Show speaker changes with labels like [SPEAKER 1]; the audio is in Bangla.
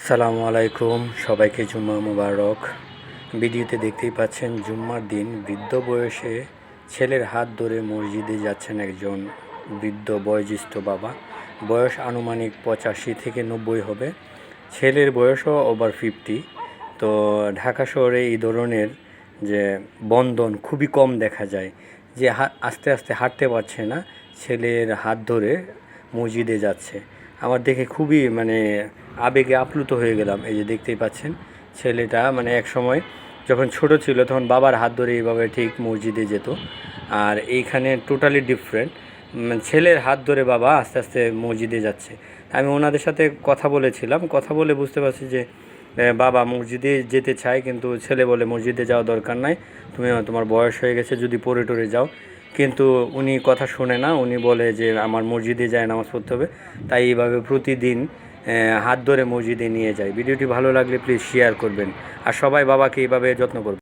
[SPEAKER 1] সালামু আলাইকুম, সবাইকে জুম্মা মুবারক। ভিডিওতে দেখতেই পাচ্ছেন জুম্মার দিন বৃদ্ধ বয়সে ছেলের হাত ধরে মসজিদে যাচ্ছেন একজন বৃদ্ধ বয়োজ্যেষ্ঠ বাবা। বয়স আনুমানিক 85 থেকে 90 হবে। ছেলের বয়সও ওভার 50। তো ঢাকা শহরে এই ধরনের যে বন্ধন খুবই কম দেখা যায়, যে আস্তে আস্তে হাঁটতে পারছে না, ছেলের হাত ধরে মসজিদে যাচ্ছে। আমার দেখে খুবই আবেগে আপ্লুত হয়ে গেলাম। এই যে দেখতেই পাচ্ছেন ছেলেটা এক সময় যখন ছোট ছিল তখন বাবার হাত ধরে এইভাবে ঠিক মসজিদে যেত, আর এইখানে টোটালি ডিফারেন্ট। ছেলের হাত ধরে বাবা আস্তে আস্তে মসজিদে যাচ্ছে। আমি ওনাদের সাথে কথা বলেছিলাম, কথা বলে বুঝতে পারছি যে বাবা মসজিদে যেতে চায়, কিন্তু ছেলে বলে মসজিদে যাওয়া দরকার নাই, তুমি তোমার বয়স হয়ে গেছে, যদি পড়ে টরে যাও। কিন্তু উনি কথা শোনে না, উনি বলে যে আমার মসজিদে যায় নামাজ পড়তে হবে। তাই এইভাবে প্রতিদিন হাত ধরে মসজিদে নিয়ে যায়। ভিডিওটি ভালো লাগলে প্লিজ শেয়ার করবেন, আর সবাই বাবাকে এইভাবে যত্ন করবেন।